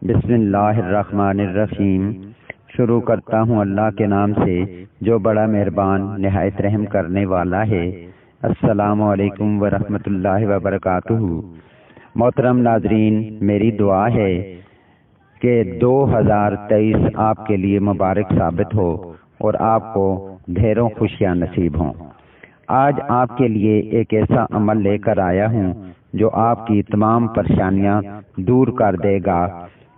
بسم اللہ الرحمن الرحیم۔ شروع کرتا ہوں اللہ کے نام سے جو بڑا مہربان نہایت رحم کرنے والا ہے۔ السلام علیکم ورحمۃ اللہ وبرکاتہ۔ محترم ناظرین، میری دعا ہے کہ 2023 آپ کے لیے مبارک ثابت ہو اور آپ کو ڈھیروں خوشیاں نصیب ہوں۔ آج آپ کے لیے ایک ایسا عمل لے کر آیا ہوں جو آپ کی تمام پریشانیاں دور کر دے گا۔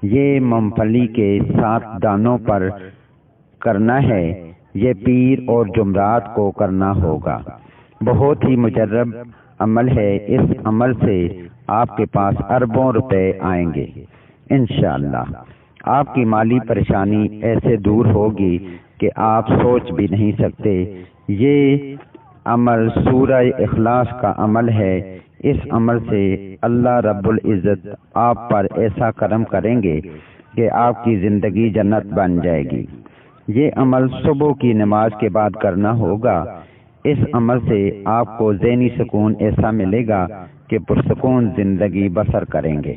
یہ مونگ پھلی کے 7 دانوں پر کرنا ہے۔ یہ پیر اور جمعرات کو کرنا ہوگا۔ بہت ہی مجرب عمل ہے۔ اس عمل سے آپ کے پاس اربوں روپے آئیں گے انشاءاللہ۔ آپ کی مالی پریشانی ایسے دور ہوگی کہ آپ سوچ بھی نہیں سکتے۔ یہ عمل سورہ اخلاص کا عمل ہے۔ اس عمل سے اللہ رب العزت آپ پر ایسا کرم کریں گے کہ آپ کی زندگی جنت بن جائے گی۔ یہ عمل صبح کی نماز کے بعد کرنا ہوگا۔ اس عمل سے آپ کو ذہنی سکون ایسا ملے گا کہ پرسکون زندگی بسر کریں گے۔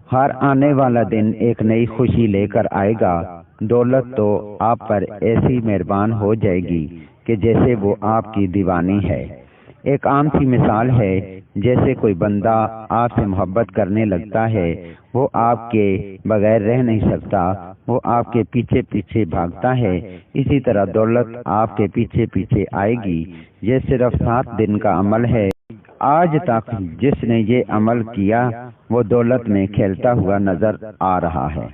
ہر آنے والا دن ایک نئی خوشی لے کر آئے گا۔ دولت تو آپ پر ایسی مہربان ہو جائے گی کہ جیسے وہ آپ کی دیوانی ہے۔ ایک عام سی مثال ہے، جیسے کوئی بندہ آپ سے محبت کرنے لگتا ہے، وہ آپ کے بغیر رہ نہیں سکتا، وہ آپ کے پیچھے پیچھے بھاگتا ہے۔ اسی طرح دولت آپ کے پیچھے پیچھے آئے گی۔ یہ صرف 7 دن کا عمل ہے۔ آج تک جس نے یہ عمل کیا وہ دولت میں کھیلتا ہوا نظر آ رہا ہے۔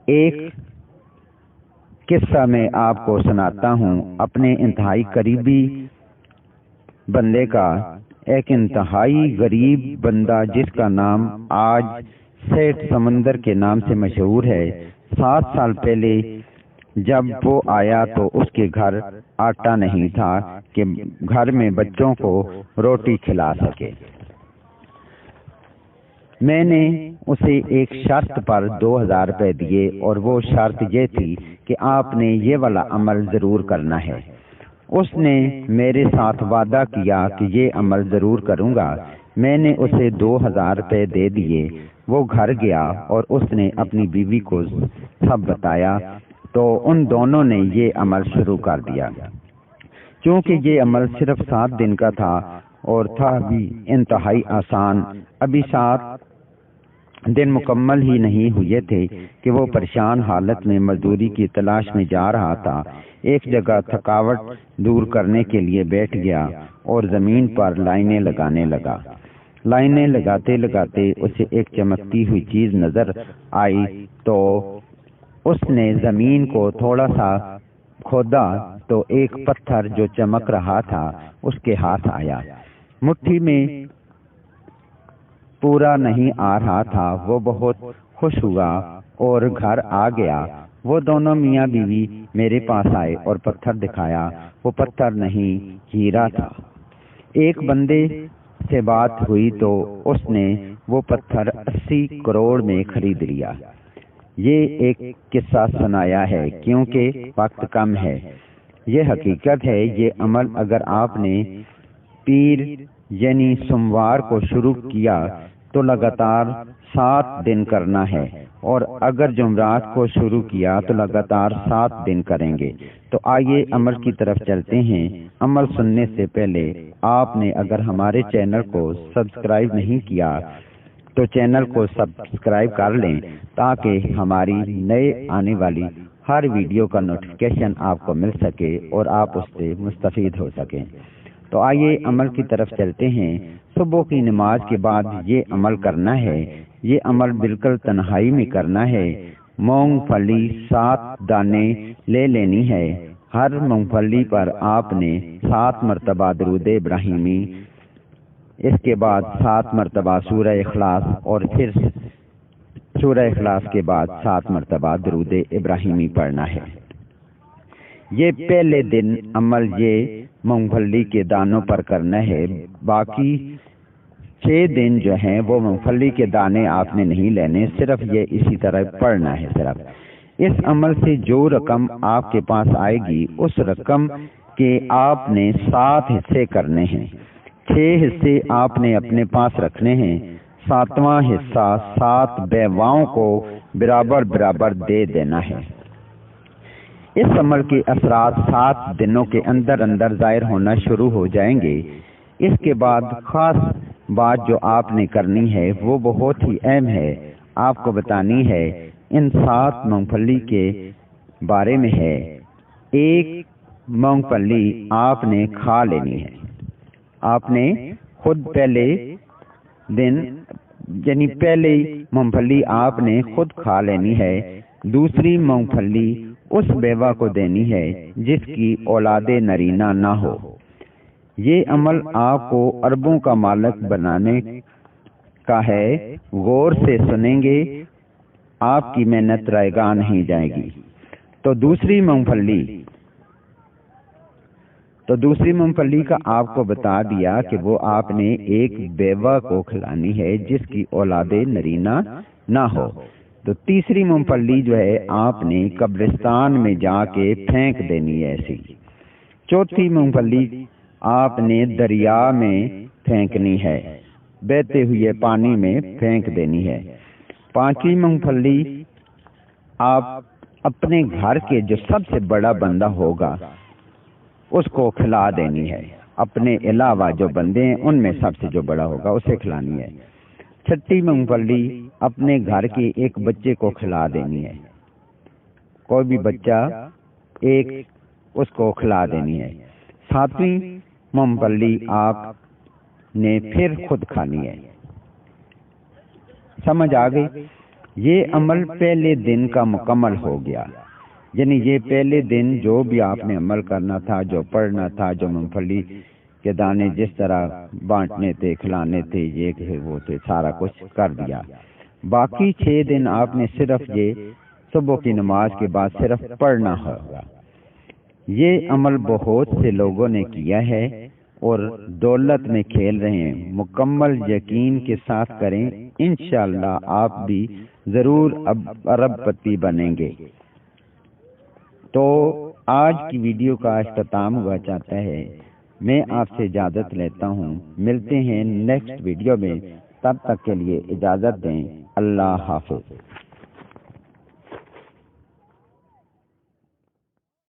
ایک قصہ میں آپ کو سناتا ہوں اپنے انتہائی قریبی بندے کا۔ ایک انتہائی غریب بندہ جس کا نام آج سیٹھ سمندر کے نام سے مشہور ہے۔ 7 سال پہلے جب وہ آیا تو اس کے گھر آٹا نہیں تھا کہ گھر میں بچوں کو روٹی کھلا سکے۔ میں نے اسے ایک شرط پر 2000 روپے دیے اور وہ شرط یہ تھی کہ آپ نے یہ والا عمل ضرور کرنا ہے۔ اس نے میرے ساتھ وعدہ کیا کہ یہ عمل ضرور کروں گا۔ میں نے اسے 2000 روپے دے دیے۔ وہ گھر گیا اور اس نے اپنی بیوی کو سب بتایا تو ان دونوں نے یہ عمل شروع کر دیا۔ چونکہ یہ عمل صرف 7 دن کا تھا اور تھا بھی انتہائی آسان، ابھی 7 دن مکمل ہی نہیں ہوئے تھے کہ وہ پریشان حالت میں مزدوری کی تلاش میں جا رہا تھا۔ ایک جگہ تھکاوٹ دور کرنے کے لیے بیٹھ گیا اور زمین پر لائنیں لگانے لگا۔ لائنیں لگاتے لگاتے اسے ایک چمکتی ہوئی چیز نظر آئی تو اس نے زمین کو تھوڑا سا کھودا تو ایک پتھر جو چمک رہا تھا اس کے ہاتھ آیا۔ مٹھی میں پورا نہیں آ رہا تھا۔ وہ بہت خوش ہوا اور گھر آ گیا۔ وہ دونوں میاں بیوی میرے پاس آئے اور پتھر دکھایا۔ وہ پتھر نہیں، ہیرا تھا۔ ایک بندے سے بات ہوئی تو اس نے وہ پتھر 80 کروڑ میں خرید لیا۔ یہ ایک قصہ سنایا ہے کیونکہ وقت کم ہے۔ یہ حقیقت ہے۔ یہ عمل اگر آپ نے پیر یعنی سوموار کو شروع کیا تو لگاتار 7 دن کرنا ہے، اور اگر جمعرات کو شروع کیا تو لگاتار 7 دن کریں گے۔ تو آئیے عمل کی طرف چلتے ہیں۔ عمل سننے سے پہلے آپ نے اگر ہمارے چینل کو سبسکرائب نہیں کیا تو چینل کو سبسکرائب کر لیں تاکہ ہماری نئے آنے والی ہر ویڈیو کا نوٹیفیکیشن آپ کو مل سکے اور آپ اس سے مستفید ہو سکیں۔ تو آئیے عمل کی طرف چلتے ہیں۔ صبح کی نماز کے بعد یہ عمل کرنا ہے۔ یہ عمل بالکل تنہائی میں کرنا ہے۔ مونگ پھلی 7 دانے لے لینی ہے۔ ہر مونگ پھلی پر آپ نے 7 مرتبہ درود ابراہیمی، اس کے بعد 7 مرتبہ سورہ اخلاص اور پھر سورہ اخلاص کے بعد 7 مرتبہ درود ابراہیمی پڑھنا ہے۔ یہ پہلے دن عمل یہ مونگ پھلی کے دانوں پر کرنا ہے۔ باقی 6 دن جو ہیں وہ مونگ پھلی کے دانے آپ نے نہیں لینے، صرف یہ اسی طرح پڑھنا ہے۔ صرف اس عمل سے جو رقم آپ کے پاس آئے گی اس رقم کے آپ نے 7 حصے کرنے ہیں۔ 6 حصے آپ نے اپنے پاس رکھنے ہیں، 7واں حصہ 7 بیواؤں کو برابر برابر دے دینا ہے۔ اس عمل کے اثرات 7 دنوں کے اندر اندر ظاہر ہونا شروع ہو جائیں گے۔ اس کے بعد خاص بات جو آپ نے کرنی ہے وہ بہت ہی اہم ہے، آپ کو بتانی ہے۔ ان 7 مونگ پھلی کے بارے میں ہے۔ ایک مونگ پھلی آپ نے کھا لینی ہے، آپ نے خود پہلے دن یعنی پہلے مونگ پھلی آپ نے خود کھا لینی ہے۔ دوسری مونگ پھلی اس بیوہ کو دینی ہے جس کی اولاد نرینہ نہ ہو۔ یہ عمل آپ کو اربوں کا مالک بنانے کا ہے، غور سے سنیں گے، آپ کی محنت رائے گاہ نہیں جائے گی۔ تو دوسری مونگ پھلی کا آپ کو بتا دیا کہ وہ آپ نے ایک بیوہ کو کھلانی ہے جس کی اولاد نرینہ نہ ہو۔ تو تیسری مونگ پھلی جو ہے آپ نے قبرستان میں جا کے پھینک دینی ہے ایسی۔ چوتھی مونگ پھلی آپ نے دریا میں پھینکنی ہے، بہتے ہوئے پانی میں پھینک دینی ہے۔ پانچویں مونگ پھلی آپ اپنے گھر کے جو سب سے بڑا بندہ ہوگا اس کو کھلا دینی ہے، اپنے علاوہ جو بندے ہیں ان میں سب سے جو بڑا ہوگا اسے کھلانی ہے۔ چھٹی مونگ پھلی اپنے گھر کے ایک بچے کو کھلا دینی ہے، کوئی بھی بچہ ایک اس کو کھلا دینی ہے۔ 7ویں مونگ پھلی آپ نے پھر خود کھانی ہے۔ سمجھ آ گئی؟ یہ عمل پہلے دن کا مکمل ہو گیا، یعنی یہ پہلے دن جو بھی آپ نے عمل کرنا تھا، جو پڑھنا تھا، جو مونگ پھلی کے دانے جس طرح بانٹنے تھے، کھلانے تھے، یہ کہ وہ تھے، سارا کچھ کر دیا۔ باقی 6 دن آپ نے صرف یہ صبح کی نماز کے بعد صرف پڑھنا ہوگا۔ یہ عمل بہت سے لوگوں نے کیا ہے اور دولت میں کھیل رہے ہیں، مکمل یقین کے ساتھ کریں، انشاءاللہ آپ بھی ضرور ارب پتی بنیں گے۔ تو آج کی ویڈیو کا اختتام ہوا چاہتا ہے، میں آپ سے اجازت لیتا ہوں، ملتے ہیں نیکسٹ ویڈیو میں، تب تک کے لیے اجازت دیں، اللہ حافظ۔